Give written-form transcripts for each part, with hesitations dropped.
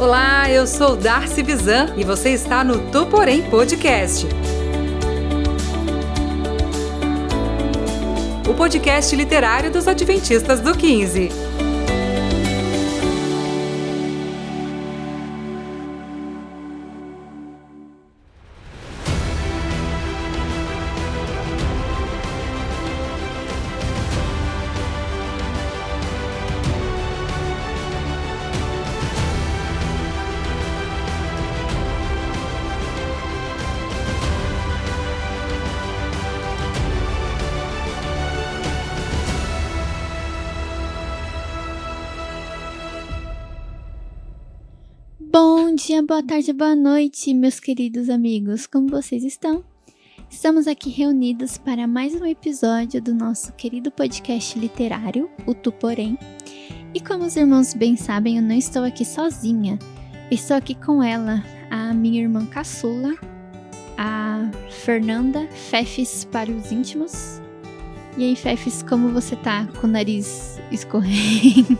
Olá, eu sou Darcy Bizan e você está no Tu Porém Podcast. O podcast literário dos Adventistas do 15. Bom dia, boa tarde, boa noite, meus queridos amigos. Como vocês estão? Estamos aqui reunidos para mais um episódio do nosso querido podcast literário, o Tu Porém. E como os irmãos bem sabem, eu não estou aqui sozinha. Estou aqui com ela, a minha irmã caçula, a Fernanda, Fefes para os íntimos. E aí, Fefes, como você tá com o nariz escorrendo?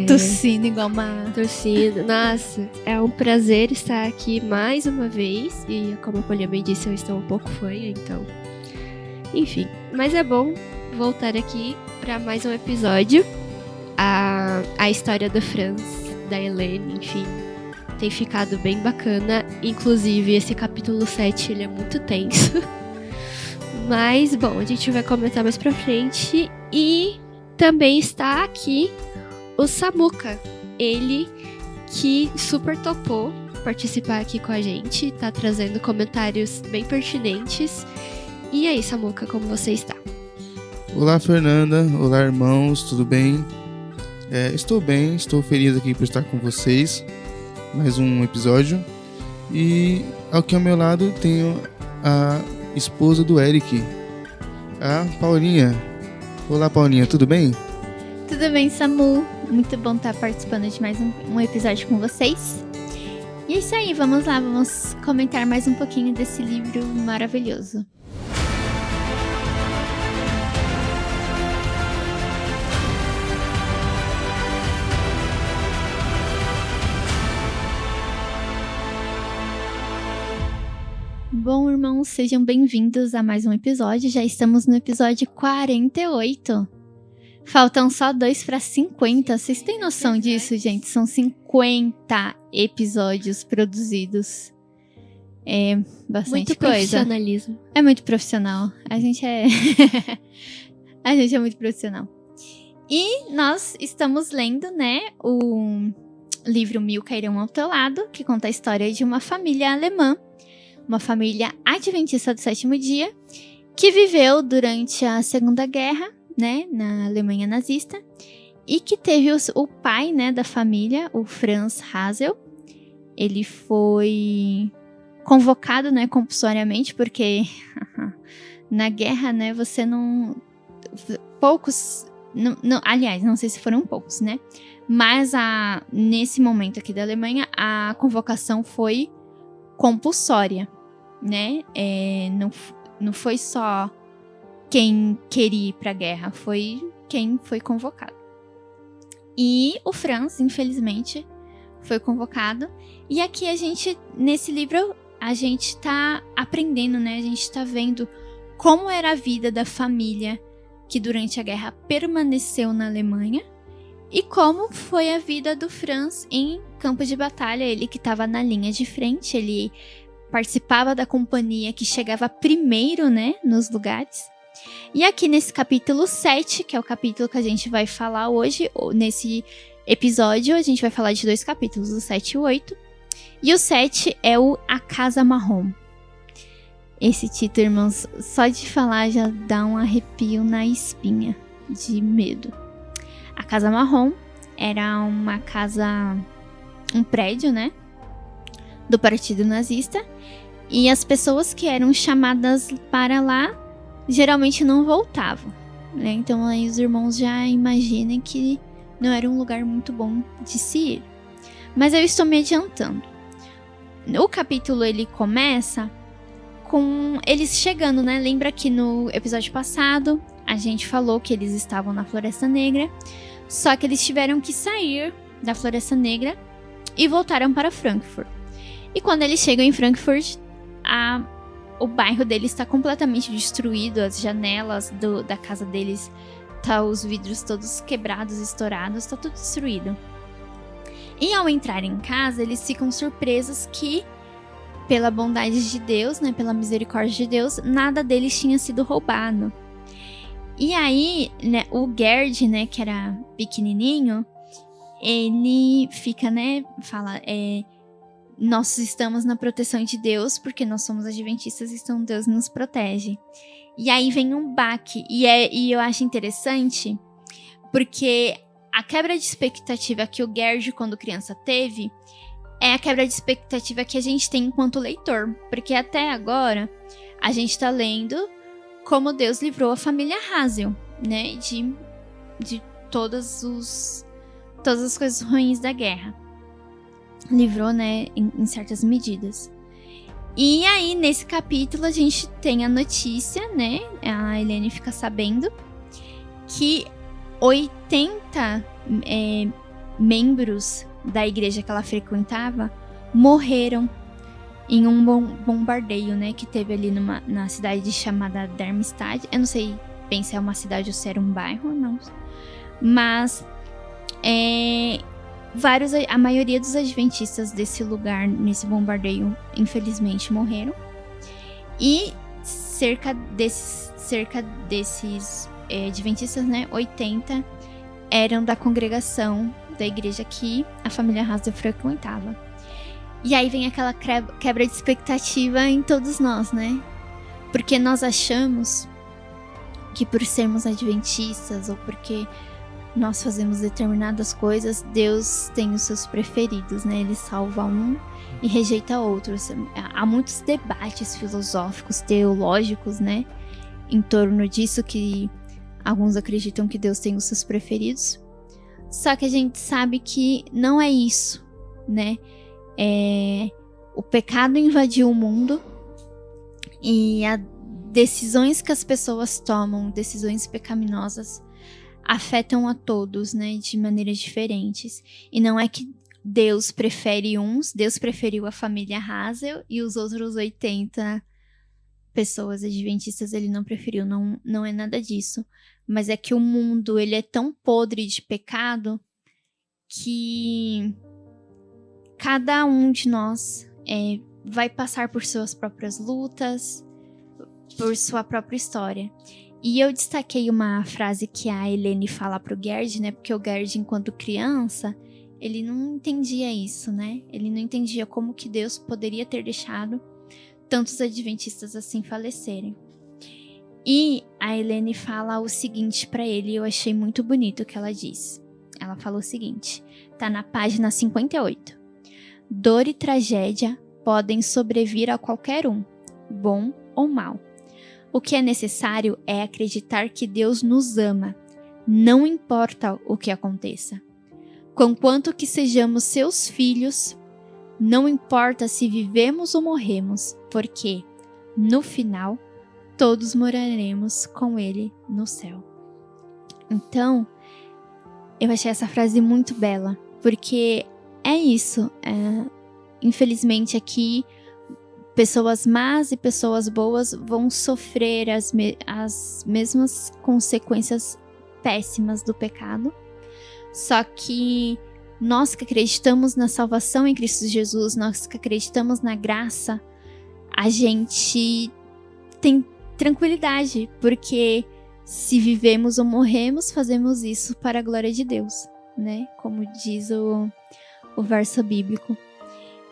Tossindo igual uma... Tossindo. Nossa, é um prazer estar aqui mais uma vez. E como a Paulinha bem disse, eu estou um pouco fanha, então... Enfim, mas é bom voltar aqui para mais um episódio. A história da Franz, da Helene, enfim, tem ficado bem bacana. Inclusive, esse capítulo 7, ele é muito tenso. Mas, bom, a gente vai comentar mais pra frente. E também está aqui o Samuca. Ele que super topou participar aqui com a gente. Tá trazendo comentários bem pertinentes. E aí, Samuca, como você está? Olá, Fernanda. Olá, irmãos. Tudo bem? Estou bem. Estou feliz aqui por estar com vocês. Mais um episódio. E aqui ao meu lado tenho a esposa do Eric, a Paulinha. Olá, Paulinha, tudo bem? Tudo bem, Samu? Muito bom estar participando de mais um episódio com vocês. E é isso aí, vamos lá, vamos comentar mais um pouquinho desse livro maravilhoso. Bom, irmãos, sejam bem-vindos a mais um episódio. Já estamos no episódio 48. Faltam só 2 para 50. Vocês têm noção disso, gente? São 50 episódios produzidos. É bastante muito coisa. Profissionalismo. É muito profissional. A gente é... A gente é muito profissional. E nós estamos lendo, né, o livro Mil Cairão ao Teu Lado, que conta a história de uma família alemã, uma família adventista do sétimo dia, que viveu durante a Segunda Guerra, né, na Alemanha nazista, e que teve o pai, né, da família, o Franz Hasel. Ele foi convocado, né, compulsoriamente, porque na guerra, né, você não... Poucos... aliás, não sei se foram poucos, né, mas nesse momento aqui da Alemanha, a convocação foi compulsória, né? Não foi só quem queria ir pra guerra, foi quem foi convocado. E o Franz, infelizmente, foi convocado. E aqui nesse livro, a gente tá aprendendo, né? A gente tá vendo como era a vida da família que durante a guerra permaneceu na Alemanha. E como foi a vida do Franz em campo de batalha, ele que estava na linha de frente, ele participava da companhia que chegava primeiro, né, nos lugares. E aqui nesse capítulo 7, que é o capítulo que a gente vai falar hoje, nesse episódio, a gente vai falar de 2 capítulos, o 7 e o 8. E o 7 é o A Casa Marrom. Esse título, irmãos, só de falar já dá um arrepio na espinha de medo. A Casa Marrom era uma casa, um prédio, né, do Partido Nazista, e as pessoas que eram chamadas para lá geralmente não voltavam, né? Então aí os irmãos já imaginem que não era um lugar muito bom de se ir. Mas eu estou me adiantando. O capítulo ele começa com eles chegando, né? Lembra que no episódio passado a gente falou que eles estavam na Floresta Negra, só que eles tiveram que sair da Floresta Negra e voltaram para Frankfurt. E quando eles chegam em Frankfurt, o bairro deles está completamente destruído, as janelas da casa deles, tá os vidros todos quebrados, estourados, tá tudo destruído. E ao entrar em casa, eles ficam surpresos que, pela bondade de Deus, né, pela misericórdia de Deus, nada deles tinha sido roubado. E aí, né, o Gerd, né, que era pequenininho, ele fica, né, fala, nós estamos na proteção de Deus, porque nós somos adventistas, então Deus nos protege. E aí vem um baque, e eu acho interessante, porque a quebra de expectativa que o Gerd, quando criança, teve, é a quebra de expectativa que a gente tem enquanto leitor. Porque até agora, a gente tá lendo como Deus livrou a família Hazel, né, de todas as coisas ruins da guerra. Livrou, né, em certas medidas. E aí, nesse capítulo, a gente tem a notícia, né, a Helene fica sabendo que 80 membros da igreja que ela frequentava morreram em um bombardeio, né, que teve ali na cidade chamada Darmstadt. Eu não sei bem se é uma cidade ou se era um bairro, não. Mas a maioria dos adventistas desse lugar, nesse bombardeio, infelizmente morreram. E cerca desses adventistas, né, 80 eram da congregação da igreja que a família Hazel frequentava. E aí vem aquela quebra de expectativa em todos nós, né? Porque nós achamos que por sermos adventistas ou porque nós fazemos determinadas coisas, Deus tem os seus preferidos, né? Ele salva um e rejeita outros. Há muitos debates filosóficos, teológicos, né? Em torno disso, que alguns acreditam que Deus tem os seus preferidos. Só que a gente sabe que não é isso, né? O pecado invadiu o mundo e as decisões que as pessoas tomam, decisões pecaminosas, afetam a todos, né, de maneiras diferentes. E não é que Deus prefere uns, Deus preferiu a família Hazel e os outros 80 pessoas adventistas ele não preferiu, não é nada disso. Mas é que o mundo, ele é tão podre de pecado que cada um de nós vai passar por suas próprias lutas, por sua própria história. E eu destaquei uma frase que a Helene fala pro Gerd, né? Porque o Gerd, enquanto criança, ele não entendia isso, né? Ele não entendia como que Deus poderia ter deixado tantos adventistas assim falecerem. E a Helene fala o seguinte pra ele, eu achei muito bonito o que ela diz. Ela falou o seguinte, tá na página 58. Dor e tragédia podem sobrevir a qualquer um, bom ou mal. O que é necessário é acreditar que Deus nos ama, não importa o que aconteça. Conquanto que sejamos seus filhos, não importa se vivemos ou morremos, porque, no final, todos moraremos com Ele no céu. Então, eu achei essa frase muito bela, porque é isso. Infelizmente aqui, pessoas más e pessoas boas vão sofrer as mesmas consequências péssimas do pecado. Só que nós que acreditamos na salvação em Cristo Jesus, nós que acreditamos na graça, a gente tem tranquilidade, porque se vivemos ou morremos, fazemos isso para a glória de Deus, né? Como diz o verso bíblico.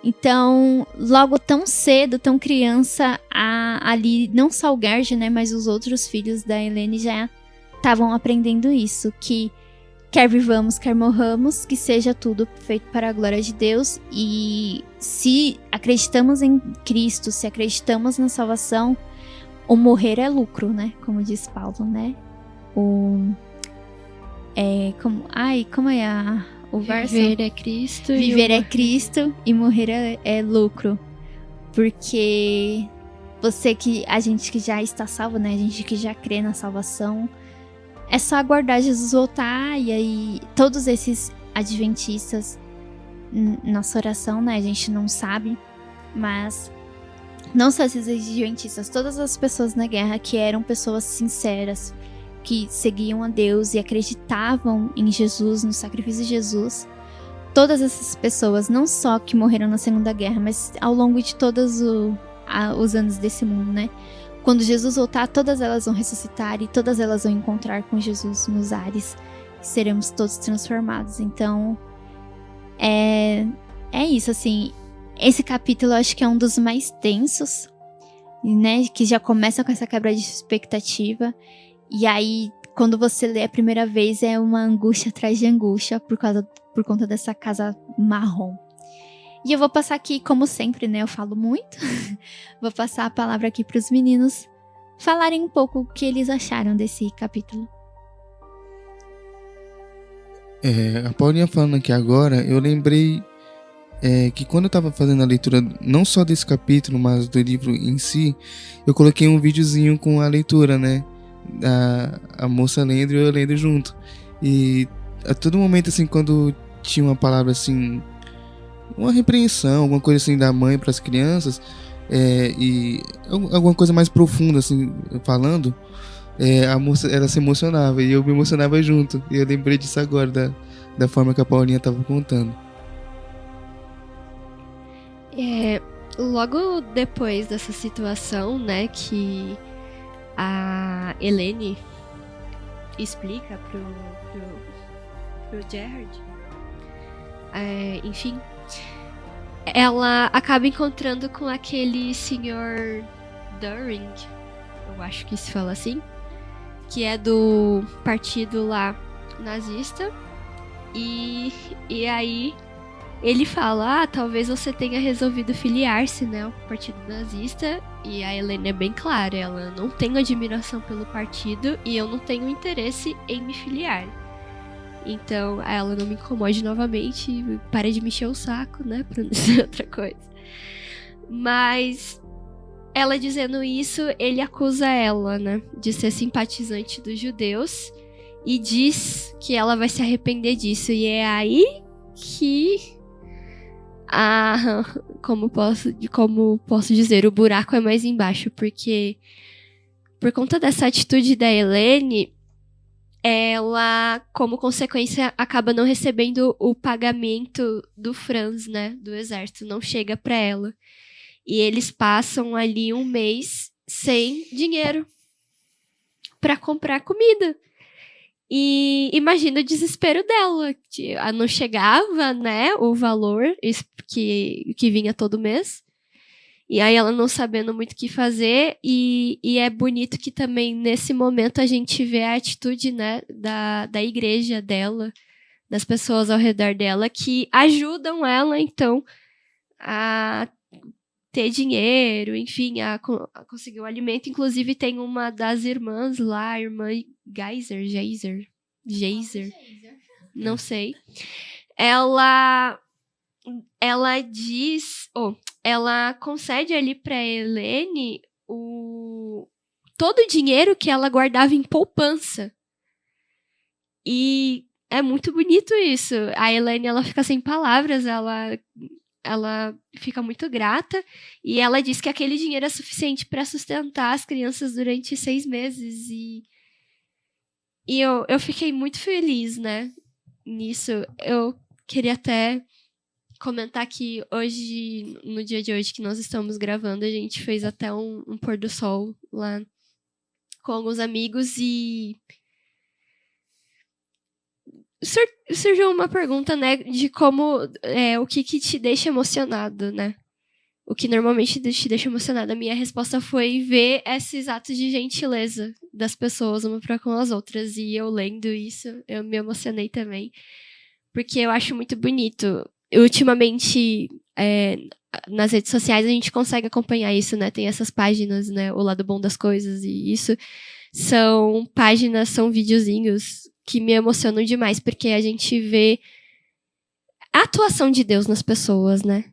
Então, logo tão cedo, tão criança, ali, não só o Gerd, né, mas os outros filhos da Helene já estavam aprendendo isso, que quer vivamos, quer morramos, que seja tudo feito para a glória de Deus. E se acreditamos em Cristo, se acreditamos na salvação, o morrer é lucro, né? Como diz Paulo, né? Como é o verso? Viver é Cristo. Viver é Cristo e morrer é lucro. Porque a gente que já está salvo, né? A gente que já crê na salvação, é só aguardar Jesus voltar. E aí todos esses adventistas nossa oração, né? A gente não sabe, mas não só esses adventistas, todas as pessoas na guerra que eram pessoas sinceras, que seguiam a Deus e acreditavam em Jesus, no sacrifício de Jesus. Todas essas pessoas, não só que morreram na Segunda Guerra, mas ao longo de todos os anos desse mundo, né? Quando Jesus voltar, todas elas vão ressuscitar e todas elas vão encontrar com Jesus nos ares. E seremos todos transformados. Então, é isso, assim. Esse capítulo eu acho que é um dos mais tensos, né? Que já começa com essa quebra de expectativa. E aí, quando você lê a primeira vez, é uma angústia atrás de angústia por conta dessa casa marrom. E eu vou passar aqui, como sempre, né? Eu falo muito. Vou passar a palavra aqui para os meninos falarem um pouco o que eles acharam desse capítulo. A Paulinha falando aqui agora, eu lembrei que quando eu estava fazendo a leitura, não só desse capítulo, mas do livro em si, eu coloquei um videozinho com a leitura, né? A moça lendo e eu lendo junto. E a todo momento, assim, quando tinha uma palavra assim, uma repreensão, alguma coisa assim da mãe para as crianças, e alguma coisa mais profunda, assim, falando, a moça, ela se emocionava e eu me emocionava junto. E eu lembrei disso agora, da forma que a Paulinha estava contando. Logo depois dessa situação, né, que a Helene explica pro Gerard, enfim, ela acaba encontrando com aquele senhor During, eu acho que se fala assim, que é do partido lá nazista, e aí ele fala, talvez você tenha resolvido filiar-se, né, ao partido nazista, e a Helena é bem clara, ela não tem admiração pelo partido e eu não tenho interesse em me filiar. Então, ela não me incomode novamente e pare de me encher o saco, né, pra não dizer outra coisa. Mas, ela dizendo isso, ele acusa ela, né, de ser simpatizante dos judeus e diz que ela vai se arrepender disso. E é aí que, como posso dizer, o buraco é mais embaixo, porque por conta dessa atitude da Helene, ela, como consequência, acaba não recebendo o pagamento do Franz, né, do exército, não chega pra ela. E eles passam ali um mês sem dinheiro pra comprar comida. E imagina o desespero dela, que não chegava, né, o valor que vinha todo mês. E aí ela não sabendo muito o que fazer, e é bonito que também nesse momento a gente vê a atitude, né, da igreja dela, das pessoas ao redor dela, que ajudam ela, então, a ter dinheiro, enfim, a conseguir o alimento. Inclusive tem uma das irmãs lá, a irmã Geiser, não sei. Ela diz... ela concede ali pra Helene todo o dinheiro que ela guardava em poupança. E é muito bonito isso. A Helene, ela fica sem palavras, ela fica muito grata. E ela diz que aquele dinheiro é suficiente para sustentar as crianças durante 6 meses. E eu fiquei muito feliz, né, nisso. Eu queria até comentar que hoje, no dia de hoje que nós estamos gravando, a gente fez até um pôr do sol lá com alguns amigos e surgiu uma pergunta, né, de como, o que te deixa emocionado, né? O que normalmente te deixa emocionado. A minha resposta foi ver esses atos de gentileza das pessoas uma para com as outras. E eu lendo isso, eu me emocionei também, porque eu acho muito bonito. Ultimamente, nas redes sociais, a gente consegue acompanhar isso, né? Tem essas páginas, né? O lado bom das coisas, e isso são páginas, são videozinhos que me emocionam demais, porque a gente vê a atuação de Deus nas pessoas, né?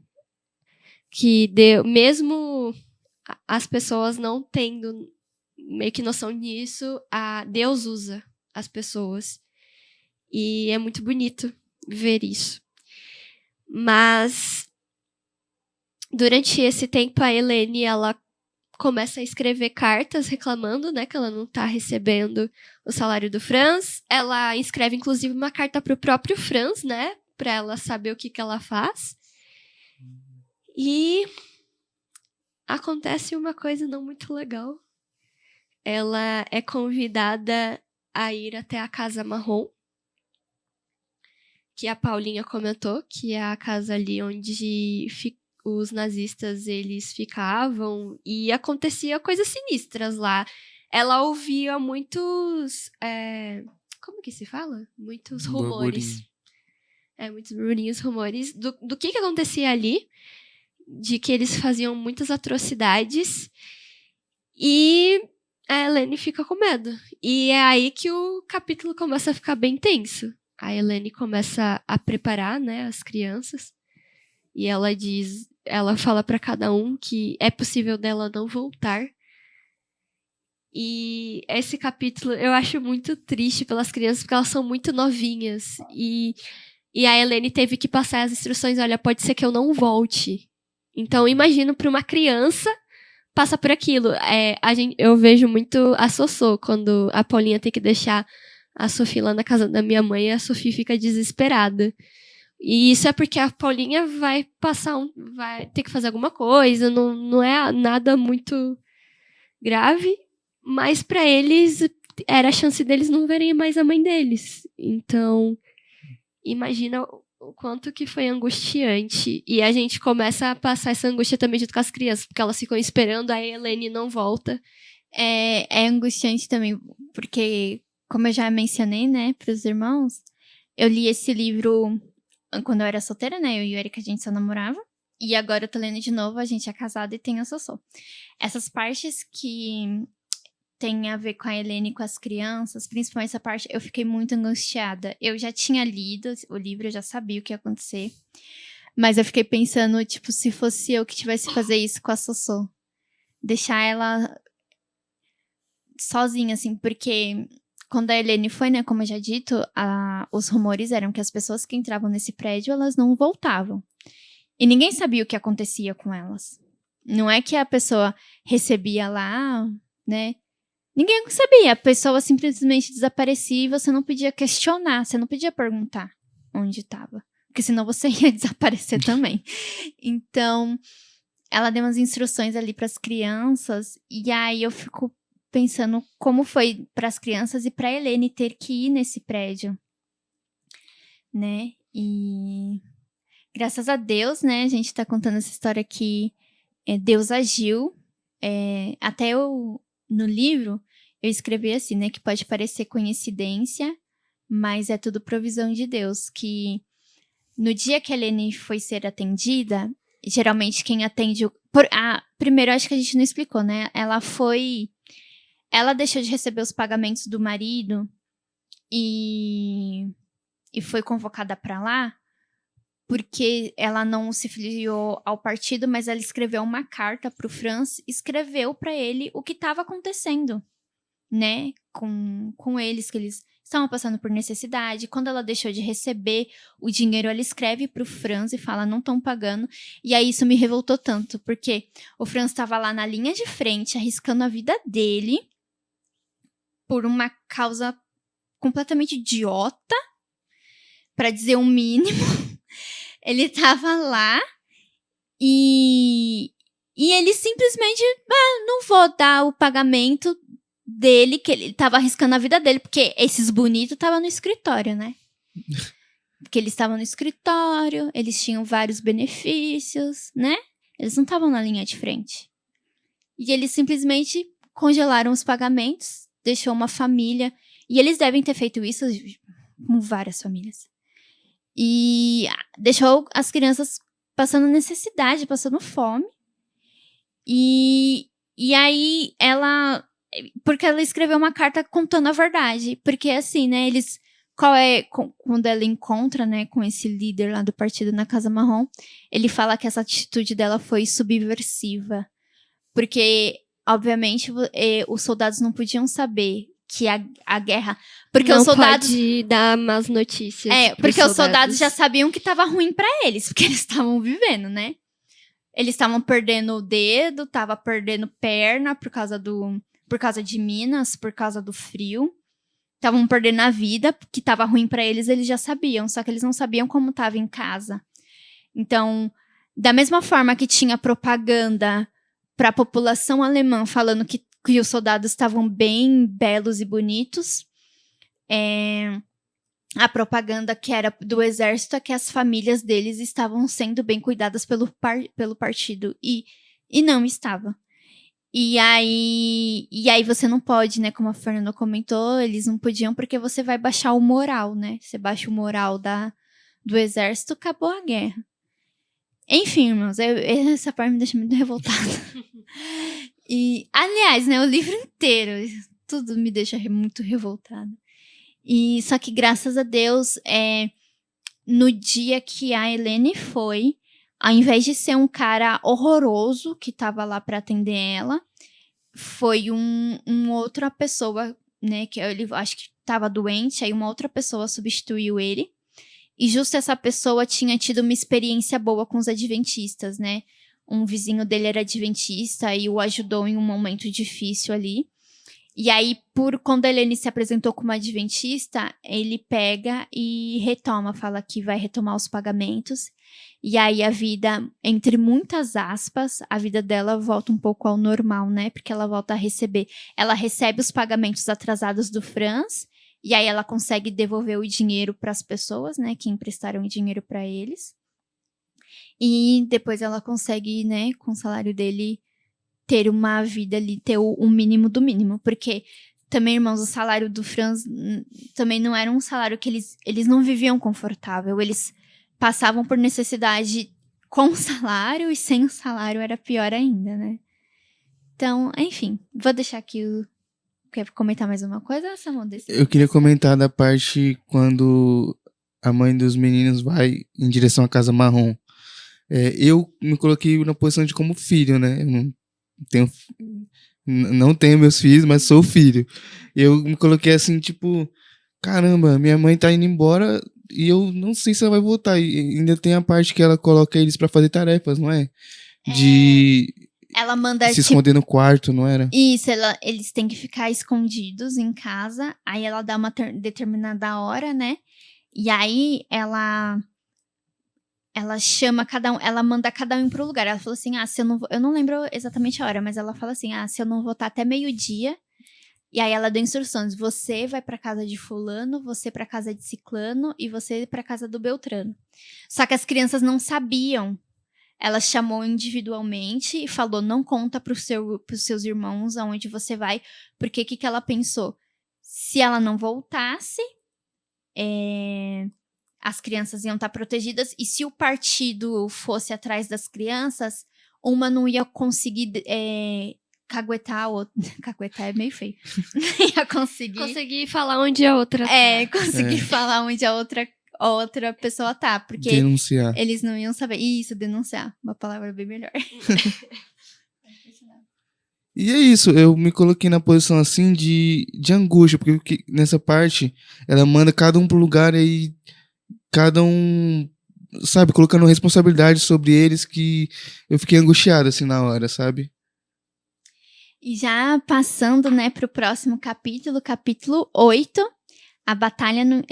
Que mesmo as pessoas não tendo meio que noção disso, Deus usa as pessoas. E é muito bonito ver isso. Mas durante esse tempo a Helene, ela começa a escrever cartas reclamando, né, que ela não tá recebendo o salário do Franz. Ela escreve, inclusive, uma carta pro próprio Franz, né, pra ela saber o que ela faz. E acontece uma coisa não muito legal. Ela é convidada a ir até a Casa Marrom, que a Paulinha comentou, que é a casa ali onde os nazistas eles ficavam, e acontecia coisas sinistras lá. Ela ouvia muitos... como que se fala? Muitos rumores. Muitos burburinhos, rumores do que acontecia ali, de que eles faziam muitas atrocidades, e a Helene fica com medo. E é aí que o capítulo começa a ficar bem tenso. A Helene começa a preparar, né, as crianças, e ela fala para cada um que é possível dela não voltar. E esse capítulo eu acho muito triste pelas crianças, porque elas são muito novinhas. E a Helene teve que passar as instruções, olha, pode ser que eu não volte. Então, imagino para uma criança passar por aquilo. Eu vejo muito a Sossô, quando a Paulinha tem que deixar a Sofia lá na casa da minha mãe, a Sofia fica desesperada. E isso é porque a Paulinha vai ter que fazer alguma coisa, não é nada muito grave, mas para eles era a chance deles não verem mais a mãe deles. Então, imagina o quanto que foi angustiante. E a gente começa a passar essa angústia também junto com as crianças, porque elas ficam esperando, a Helene não volta. É angustiante também, porque, como eu já mencionei, né, pros irmãos, eu li esse livro quando eu era solteira, né, eu e o Eric, a gente só namorava, e agora eu tô lendo de novo, a gente é casado e tem a Sossô. Essas partes que tem a ver com a Helene e com as crianças, principalmente essa parte, eu fiquei muito angustiada. Eu já tinha lido o livro, eu já sabia o que ia acontecer, mas eu fiquei pensando, tipo, se fosse eu que tivesse que fazer isso com a Sossô, deixar ela sozinha, assim, porque quando a Helene foi, né, como eu já dito, os rumores eram que as pessoas que entravam nesse prédio, elas não voltavam. E ninguém sabia o que acontecia com elas. Não é que a pessoa recebia lá, né? Ninguém sabia. A pessoa simplesmente desaparecia e você não podia questionar, você não podia perguntar onde estava. Porque senão você ia desaparecer também. Então, ela deu umas instruções ali para as crianças, e aí eu fico pensando como foi para as crianças e para Helene ter que ir nesse prédio, né? E graças a Deus, né? A gente tá contando essa história que Deus agiu. Até no livro eu escrevi assim, né? Que pode parecer coincidência, mas é tudo provisão de Deus. Que no dia que a Helene foi ser atendida, geralmente quem atende... primeiro, acho que a gente não explicou, né? Ela deixou de receber os pagamentos do marido e foi convocada para lá porque ela não se filiou ao partido, mas ela escreveu uma carta para o Franz, escreveu para ele o que estava acontecendo, né, com eles, que eles estavam passando por necessidade. Quando ela deixou de receber o dinheiro, ela escreve para o Franz e fala, não estão pagando. E aí isso me revoltou tanto, porque o Franz estava lá na linha de frente, arriscando a vida dele por uma causa completamente idiota, para dizer o mínimo. Ele estava lá e ele simplesmente, não vou dar o pagamento dele, que ele estava arriscando a vida dele, porque esses bonitos estavam no escritório, né? Porque eles estavam no escritório, eles tinham vários benefícios, né? Eles não estavam na linha de frente. E eles simplesmente congelaram os pagamentos, deixou uma família, e eles devem ter feito isso com várias famílias. E deixou as crianças passando necessidade, passando fome. E aí porque ela escreveu uma carta contando a verdade. Porque assim, né, quando ela encontra, né, com esse líder lá do partido na Casa Marrom, ele fala que essa atitude dela foi subversiva. Porque, obviamente, os soldados não podiam saber que a guerra... Porque não os soldados... pode dar más notícias. Porque os soldados já sabiam que tava ruim pra eles, porque eles estavam vivendo, né? Eles estavam perdendo o dedo, tava perdendo perna por causa de Minas, por causa do frio. Estavam perdendo a vida, que tava ruim pra eles, eles já sabiam, só que eles não sabiam como tava em casa. Então, da mesma forma que tinha propaganda pra população alemã falando que os soldados estavam bem belos e bonitos, a propaganda que era do exército é que as famílias deles estavam sendo bem cuidadas pelo partido. E não estava. E aí você não pode, né? Como a Fernanda comentou, eles não podiam porque você vai baixar o moral, né? Você baixa o moral do exército, acabou a guerra. Enfim, irmãos, essa parte me deixa muito revoltada. E, aliás, né? O livro inteiro, tudo me deixa muito revoltada. E só que, graças a Deus, no dia que a Helene foi, ao invés de ser um cara horroroso que tava lá pra atender ela, foi uma outra pessoa, né, que ele acho que tava doente, aí uma outra pessoa substituiu ele. E justo essa pessoa tinha tido uma experiência boa com os adventistas, né? Um vizinho dele era adventista e o ajudou em um momento difícil ali. E aí, quando a Helene se apresentou como adventista, ele pega e retoma, fala que vai retomar os pagamentos. E aí a vida, entre muitas aspas, a vida dela volta um pouco ao normal, né? Porque ela volta a receber. Ela recebe os pagamentos atrasados do Franz, e aí ela consegue devolver o dinheiro para as pessoas, né? Que emprestaram o dinheiro para eles. E depois ela consegue, né, com o salário dele, ter uma vida ali, ter o mínimo do mínimo. Porque também, irmãos, o salário do Franz também não era um salário que eles não viviam confortável. Eles passavam por necessidade com o salário, e sem o salário era pior ainda, né? Então, enfim, vou deixar aqui Quer comentar mais uma coisa, Samuel? Eu queria comentar da parte quando a mãe dos meninos vai em direção à Casa Marrom. Eu me coloquei na posição de como filho, né? Eu não tenho meus filhos, mas sou filho. Eu me coloquei assim, tipo, caramba, minha mãe tá indo embora e eu não sei se ela vai voltar. E ainda tem a parte que ela coloca eles pra fazer tarefas, não é? Ela manda se esconder no quarto, não era? Isso, eles têm que ficar escondidos em casa. Aí ela dá uma determinada hora, né? E aí ela chama cada um, ela manda cada um pro lugar. Ela falou assim: se eu não lembro exatamente a hora, mas ela fala assim: se eu não voltar até meio-dia. E aí ela deu instruções: você vai pra casa de fulano, você pra casa de ciclano e você pra casa do Beltrano. Só que as crianças não sabiam. Ela chamou individualmente e falou: não conta pros seus irmãos aonde você vai. Porque o que ela pensou? Se ela não voltasse, as crianças iam estar protegidas. E se o partido fosse atrás das crianças, uma não ia conseguir caguetar a outra. Caguetar é meio feio. Ia conseguir falar onde a outra tá. Conseguir falar onde a outra pessoa tá. Porque denunciar. Eles não iam saber. Isso, denunciar. Uma palavra bem melhor. E é isso, eu me coloquei na posição assim de angústia, porque nessa parte ela manda cada um pro lugar e aí cada um, sabe, colocando responsabilidade sobre eles, que eu fiquei angustiado assim na hora, sabe? E já passando, né, pro próximo capítulo 8, Batalha no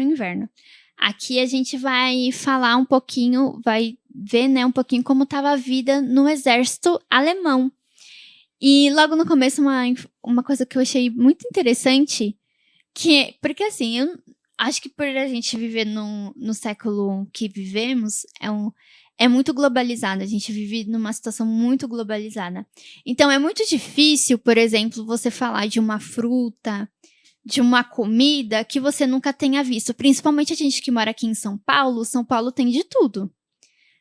Inverno. Aqui a gente vai falar um pouquinho, vai ver, né, um pouquinho como estava a vida no exército alemão. E logo no começo, uma coisa que eu achei muito interessante, porque assim, eu acho que por a gente viver no século que vivemos, é muito globalizado, a gente vive numa situação muito globalizada. Então é muito difícil, por exemplo, você falar de uma fruta, de uma comida que você nunca tenha visto. Principalmente a gente que mora aqui em São Paulo. São Paulo tem de tudo.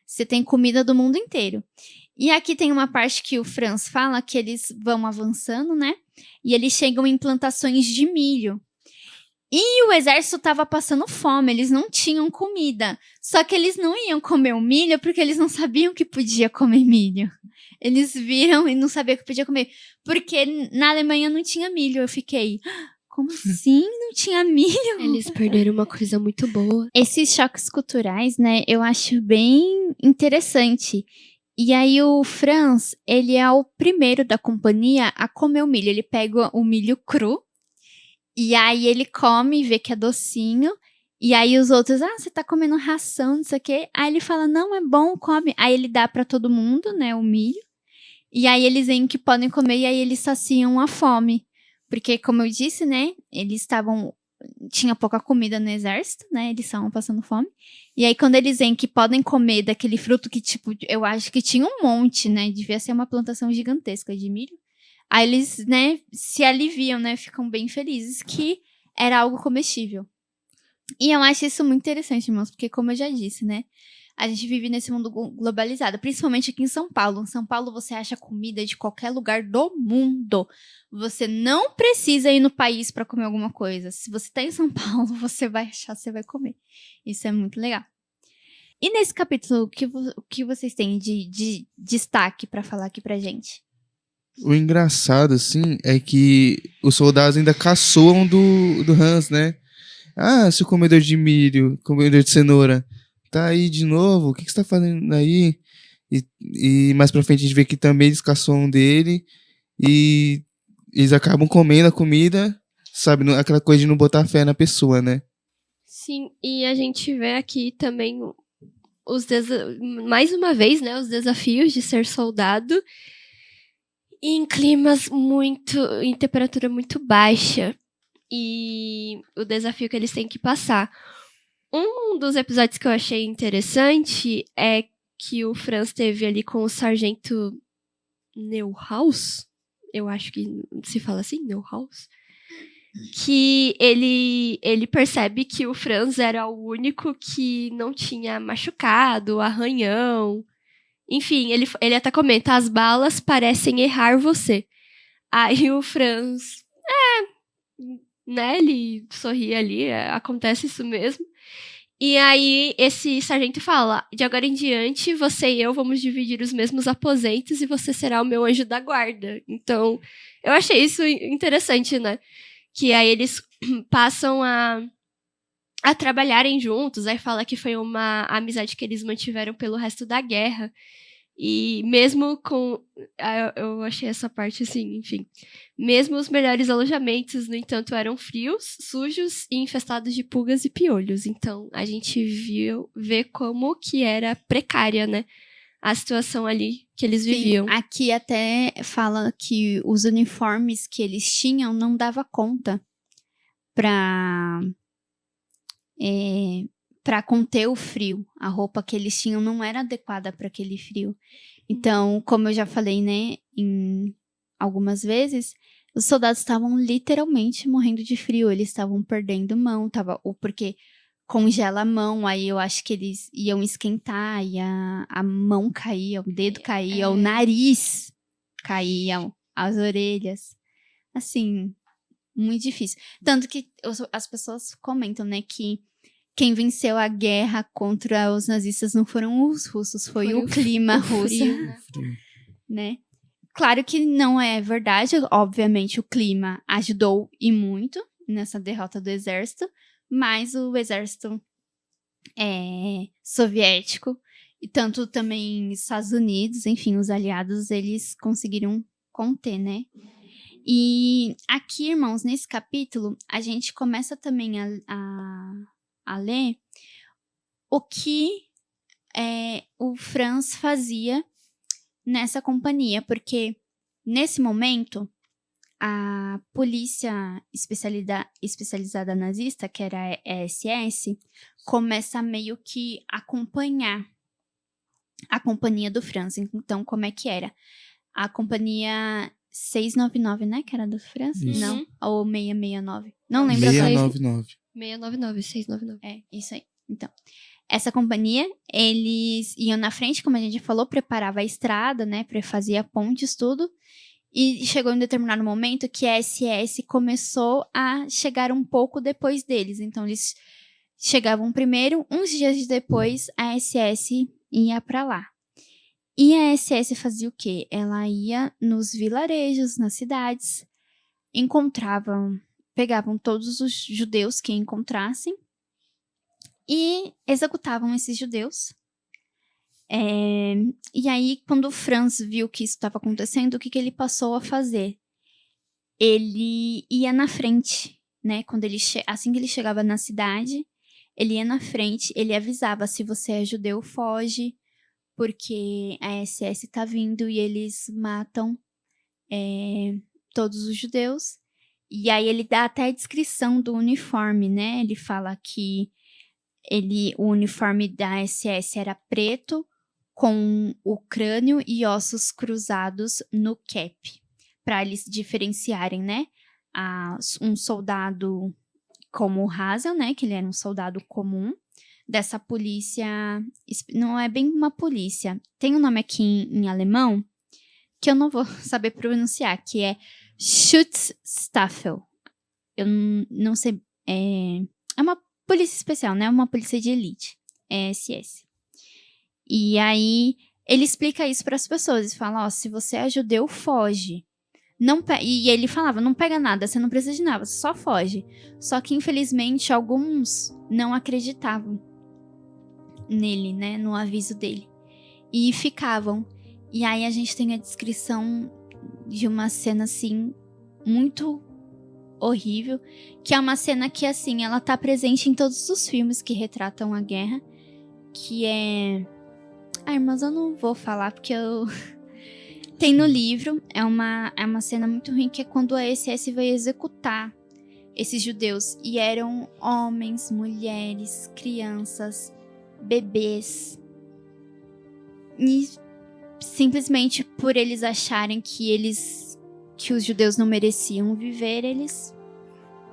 Você tem comida do mundo inteiro. E aqui tem uma parte que o Franz fala que eles vão avançando, né? E eles chegam em plantações de milho. E o exército tava passando fome, eles não tinham comida. Só que eles não iam comer o milho porque eles não sabiam que podia comer milho. Eles viram e não sabiam que podia comer. Porque na Alemanha não tinha milho. Eu fiquei, como assim não tinha milho? Eles perderam uma coisa muito boa. Esses choques culturais, né, eu acho bem interessante. E aí o Franz, ele é o primeiro da companhia a comer o milho. Ele pega o milho cru, e aí ele come e vê que é docinho. E aí os outros, você tá comendo ração, não sei o quê. Aí ele fala, não, é bom, come. Aí ele dá pra todo mundo, né, o milho. E aí eles veem que podem comer e aí eles saciam a fome. Porque, como eu disse, né, tinha pouca comida no exército, né, eles estavam passando fome. E aí quando eles veem que podem comer daquele fruto que, tipo, eu acho que tinha um monte, né, devia ser uma plantação gigantesca de milho. Aí eles, né, se aliviam, né, ficam bem felizes que era algo comestível. E eu acho isso muito interessante, irmãos, porque como eu já disse, né, a gente vive nesse mundo globalizado, principalmente aqui em São Paulo. Em São Paulo você acha comida de qualquer lugar do mundo. Você não precisa ir no país para comer alguma coisa. Se você tá em São Paulo, você vai achar, você vai comer. Isso é muito legal. E nesse capítulo, o que vocês têm de destaque para falar aqui pra gente? O engraçado, assim, é que os soldados ainda caçoam do Hans, né? Seu comedor de milho, comedor de cenoura, tá aí de novo? O que você tá fazendo aí? E mais pra frente a gente vê que também eles caçoam dele e eles acabam comendo a comida, sabe? Aquela coisa de não botar fé na pessoa, né? Sim, e a gente vê aqui também mais uma vez, né, os desafios de ser soldado em climas em temperatura muito baixa. E o desafio que eles têm que passar. Um dos episódios que eu achei interessante é que o Franz teve ali com o sargento Neuhaus. Eu acho que se fala assim, Neuhaus. Que ele percebe que o Franz era o único que não tinha machucado, arranhão. Enfim, ele até comenta, as balas parecem errar você. Aí o Franz, né, ele sorri ali, acontece isso mesmo. E aí esse sargento fala, de agora em diante, você e eu vamos dividir os mesmos aposentos e você será o meu anjo da guarda. Então, eu achei isso interessante, né? Que aí eles passam a trabalharem juntos, aí fala que foi uma amizade que eles mantiveram pelo resto da guerra. E mesmo com... Eu achei essa parte assim, enfim. Mesmo os melhores alojamentos, no entanto, eram frios, sujos e infestados de pulgas e piolhos. Então, a gente vê como que era precária, né? A situação ali que eles viviam. Aqui até fala que os uniformes que eles tinham não dava conta para conter o frio. A roupa que eles tinham não era adequada para aquele frio. Então, como eu já falei, né, algumas vezes, os soldados estavam literalmente morrendo de frio. Eles estavam perdendo mão, porque congela a mão, aí eu acho que eles iam esquentar e a mão caía, o dedo caía, o nariz caía, as orelhas. Assim, muito difícil. Tanto que as pessoas comentam, né, que quem venceu a guerra contra os nazistas não foram os russos, foi o clima russo, né? Claro que não é verdade, obviamente o clima ajudou e muito nessa derrota do exército, mas o exército soviético e tanto também Estados Unidos, enfim, os aliados, eles conseguiram conter, né? E aqui, irmãos, nesse capítulo, a gente começa também a ler o que o Franz fazia nessa companhia, porque nesse momento a polícia especializada nazista, que era a SS, começa a meio que acompanhar a companhia do Franz. Então, como é que era? A companhia 699, né? Que era do Franz? Uhum. Não, ou 669. Não lembro. 699. 699. É, isso aí. Então, essa companhia, eles iam na frente, como a gente falou, preparava a estrada, né? Fazia pontes, tudo. E chegou em um determinado momento que a SS começou a chegar um pouco depois deles. Então, eles chegavam primeiro, uns dias depois, a SS ia para lá. E a SS fazia o quê? Ela ia nos vilarejos, nas cidades, pegavam todos os judeus que encontrassem e executavam esses judeus. E aí, quando o Franz viu que isso estava acontecendo, o que ele passou a fazer? Ele ia na frente, né? Assim que ele chegava na cidade, ele ia na frente, ele avisava: se você é judeu, foge, porque a SS tá vindo e eles matam todos os judeus. E aí ele dá até a descrição do uniforme, né? Ele fala que o uniforme da SS era preto, com o crânio e ossos cruzados no cap, para eles diferenciarem, né? Um soldado como o Hazel, né? Que ele era um soldado comum, dessa polícia. Não é bem uma polícia. Tem um nome aqui em alemão que eu não vou saber pronunciar, que é Schutzstaffel. Eu não sei. É uma polícia especial, né? Uma polícia de elite. É SS. E aí, ele explica isso para as pessoas. Ele fala: se você é judeu, foge. E ele falava: não pega nada, você não precisa de nada, você só foge. Só que, infelizmente, alguns não acreditavam nele, né? No aviso dele. E ficavam. E aí, a gente tem a descrição de uma cena, assim, muito horrível. Que é uma cena que, assim, ela tá presente em todos os filmes que retratam a guerra. Que é... irmãs, eu não vou falar porque tem no livro. É uma cena muito ruim, que é quando a SS vai executar esses judeus. E eram homens, mulheres, crianças, bebês. E simplesmente por eles acharem que os judeus não mereciam viver, eles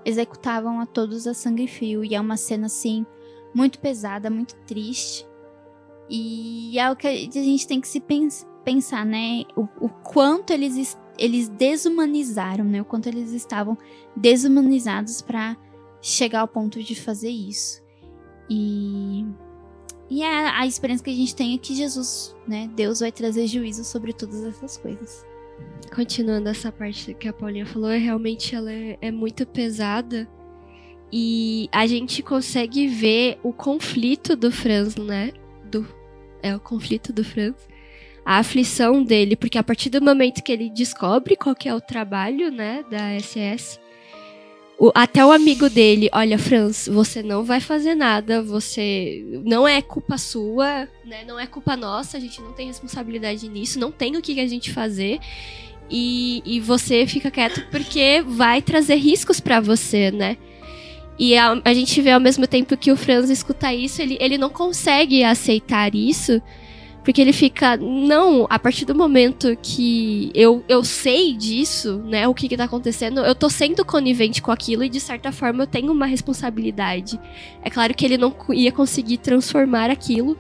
executavam a todos a sangue frio. E é uma cena, assim, muito pesada, muito triste. E é o que a gente tem que se pensar, né? O quanto eles desumanizaram, né? O quanto eles estavam desumanizados para chegar ao ponto de fazer isso. E a esperança que a gente tem é que Jesus, né? Deus vai trazer juízo sobre todas essas coisas. Continuando essa parte que a Paulinha falou, realmente ela é muito pesada. E a gente consegue ver o conflito do Franz, né? O conflito do Franz. A aflição dele, porque a partir do momento que ele descobre qual que é o trabalho, né, da SS, até o amigo dele: olha, Franz, você não vai fazer nada, não é culpa sua, né, não é culpa nossa, a gente não tem responsabilidade nisso, não tem o que a gente fazer, e você fica quieto porque vai trazer riscos pra você, né? E a gente vê ao mesmo tempo que o Franz escuta isso, ele não consegue aceitar isso, porque ele fica: não, a partir do momento que eu sei disso, né, o que tá acontecendo, eu tô sendo conivente com aquilo e, de certa forma, eu tenho uma responsabilidade. É claro que ele não ia conseguir transformar aquilo,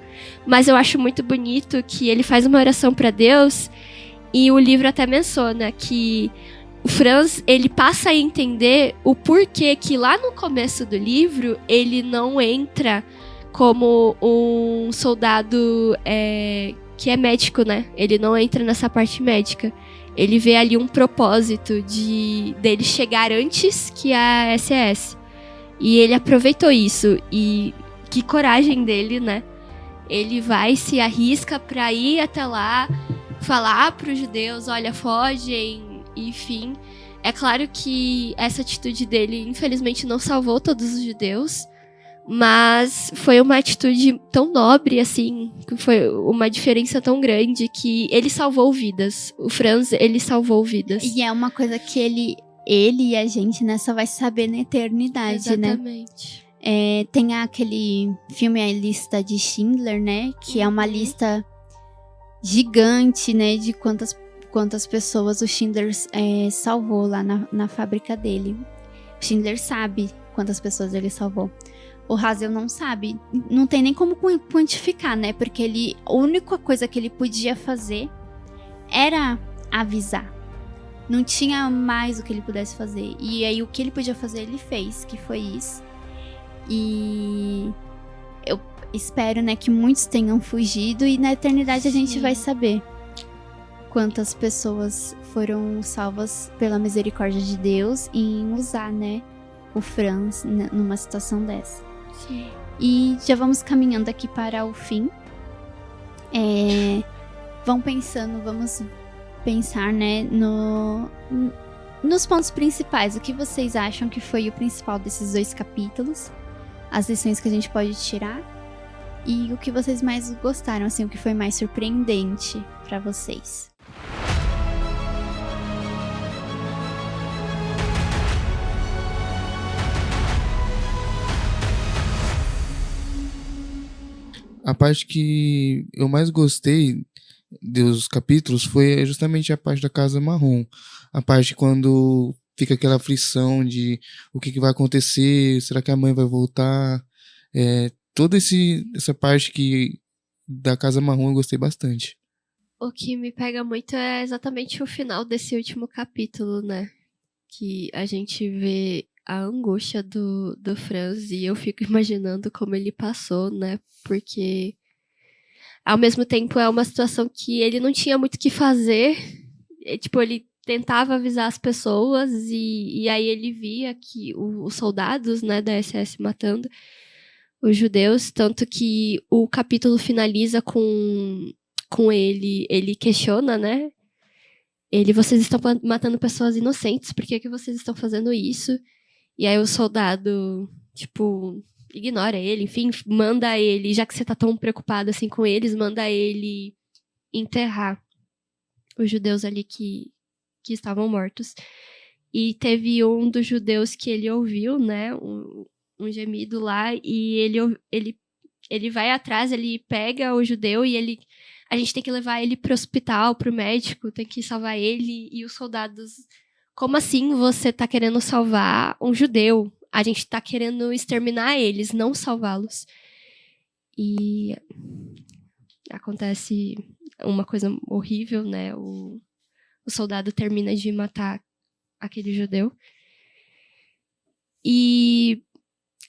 mas eu acho muito bonito que ele faz uma oração pra Deus, e o livro até menciona que o Franz, ele passa a entender o porquê que lá no começo do livro ele não entra como um soldado que é médico, né? Ele não entra nessa parte médica. Ele vê ali um propósito dele chegar antes que a SS. E ele aproveitou isso. E que coragem dele, né? Ele vai, se arrisca pra ir até lá, falar pros judeus: olha, fogem. Enfim, é claro que essa atitude dele, infelizmente, não salvou todos os judeus, mas foi uma atitude tão nobre, assim, foi uma diferença tão grande que ele salvou vidas. O Franz, ele salvou vidas. E é uma coisa que ele e a gente, né, só vai saber na eternidade, exatamente, né? Tem aquele filme, A Lista de Schindler, né, que é uma lista gigante, né, de quantas pessoas o Schindler salvou lá na fábrica dele. O Schindler sabe quantas pessoas ele salvou. O Hazel não sabe. Não tem nem como quantificar, né? Porque a única coisa que ele podia fazer era avisar. não tinha mais o que ele pudesse fazer. E aí o que ele podia fazer, ele fez, que foi isso. E eu espero, né, que muitos tenham fugido e na eternidade a gente vai saber quantas pessoas foram salvas pela misericórdia de Deus em usar, né, o Franz numa situação dessa. Sim. E já vamos caminhando aqui para o fim. Vamos pensar, né, nos pontos principais. O que vocês acham que foi o principal desses 2 capítulos? As lições que a gente pode tirar? E o que vocês mais gostaram, assim, o que foi mais surpreendente para vocês? A parte que eu mais gostei dos capítulos foi justamente a parte da Casa Marrom. A parte quando fica aquela aflição de o que vai acontecer, será que a mãe vai voltar? Toda essa parte da Casa Marrom eu gostei bastante. O que me pega muito é exatamente o final desse último capítulo, né? Que a gente vê a angústia do Franz e eu fico imaginando como ele passou, né? Porque, ao mesmo tempo, é uma situação que ele não tinha muito o que fazer. Ele tentava avisar as pessoas e aí ele via que os soldados, né, da SS matando os judeus, tanto que o capítulo finaliza com ele questiona, né? Vocês estão matando pessoas inocentes, por que vocês estão fazendo isso? E aí o soldado, ignora ele, enfim, manda ele, já que você tá tão preocupado assim com eles, manda ele enterrar os judeus ali que estavam mortos. E teve um dos judeus que ele ouviu, né, um gemido lá, e ele vai atrás, ele pega o judeu e a gente tem que levar ele pro hospital, pro médico, tem que salvar ele. E os soldados, como assim você tá querendo salvar um judeu? A gente tá querendo exterminar eles, não salvá-los. E acontece uma coisa horrível, né? O soldado termina de matar aquele judeu. E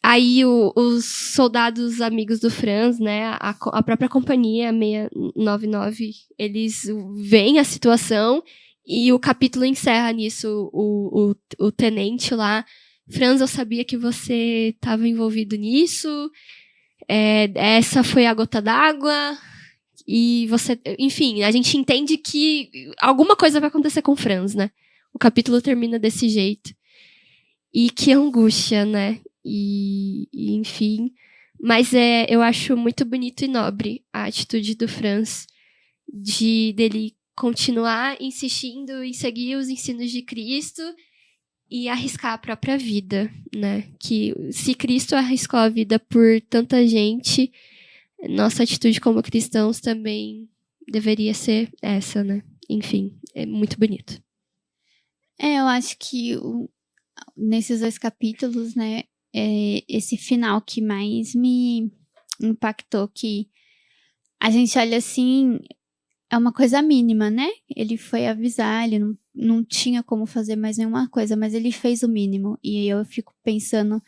aí os soldados amigos do Franz, né, a própria companhia 699, eles veem a situação e o capítulo encerra nisso. O tenente lá, Franz, eu sabia que você estava envolvido nisso, essa foi a gota d'água, e você... Enfim, a gente entende que alguma coisa vai acontecer com o Franz, né? O capítulo termina desse jeito. E que angústia, né? E enfim, mas eu acho muito bonito e nobre a atitude do Franz dele continuar insistindo em seguir os ensinos de Cristo e arriscar a própria vida, né? Que se Cristo arriscou a vida por tanta gente, nossa atitude como cristãos também deveria ser essa, né? Enfim, é muito bonito. Eu acho que nesses 2 capítulos, né, esse final que mais me impactou, que a gente olha assim, é uma coisa mínima, né? Ele foi avisar, ele não tinha como fazer mais nenhuma coisa, mas ele fez o mínimo. E eu fico pensando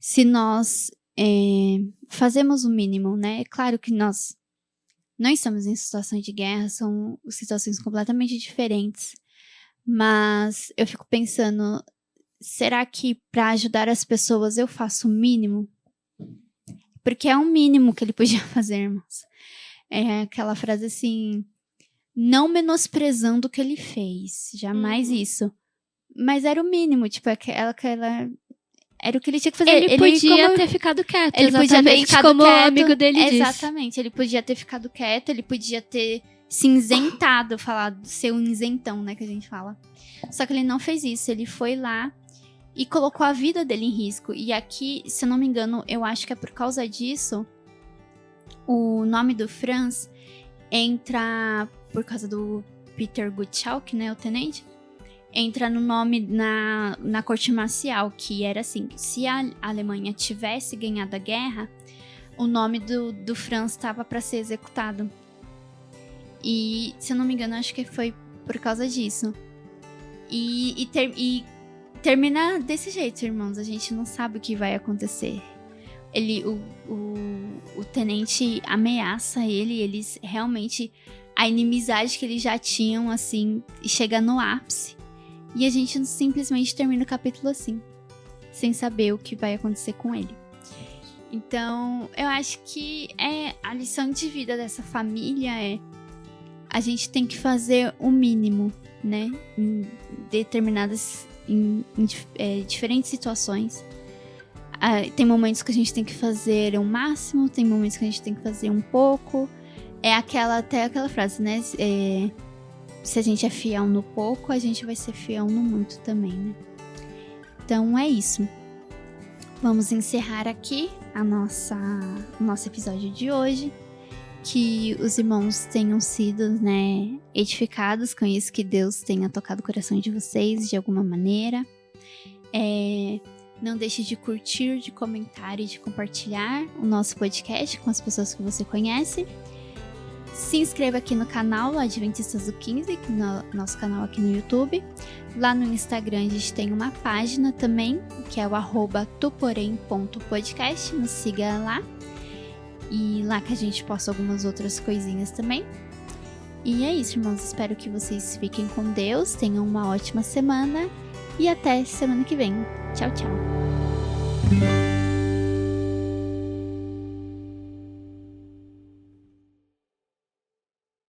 se nós fazemos o mínimo, né? É claro que nós não estamos em situações de guerra, são situações completamente diferentes. Mas eu fico pensando, será que para ajudar as pessoas eu faço o mínimo? Porque é o mínimo que ele podia fazer, irmãos. É aquela frase assim, não menosprezando o que ele fez, jamais isso. Mas era o mínimo, era o que ele tinha que fazer. Ele podia ter ficado quieto, ele podia ter ficado como quieto, o amigo dele disse. Exatamente, ele podia ter ficado quieto, ele podia ter se isentado, ser um isentão, né, que a gente fala. Só que ele não fez isso, ele foi lá e colocou a vida dele em risco. E aqui, se eu não me engano, eu acho que é por causa disso, o nome do Franz entra, por causa do Peter Gutschalk, né, o tenente, entra no nome na corte marcial, que era assim, se a Alemanha tivesse ganhado a guerra, o nome do Franz estava para ser executado. E, se eu não me engano, acho que foi por causa disso. E termina desse jeito, irmãos. A gente não sabe o que vai acontecer. O tenente ameaça eles realmente... A inimizade que eles já tinham, assim, chega no ápice. E a gente simplesmente termina o capítulo assim. Sem saber o que vai acontecer com ele. Então, eu acho que a lição de vida dessa família a gente tem que fazer o mínimo, né? Em determinadas... Em diferentes situações. Tem momentos que a gente tem que fazer o máximo, tem momentos que a gente tem que fazer um pouco. Até aquela frase, né? Se a gente é fiel no pouco, a gente vai ser fiel no muito também, né? Então é isso. Vamos encerrar aqui o nosso episódio de hoje. Que os irmãos tenham sido, né, edificados com isso, que Deus tenha tocado o coração de vocês de alguma maneira. Não deixe de curtir, de comentar e de compartilhar o nosso podcast com as pessoas que você conhece. Se inscreva aqui no canal Adventistas do 15, no nosso canal aqui no YouTube. Lá no Instagram a gente tem uma página também, que é o @tuporém.podcast. Nos siga lá. E lá que a gente posta algumas outras coisinhas também. E é isso, irmãos. Espero que vocês fiquem com Deus, tenham uma ótima semana. E até semana que vem. Tchau, tchau.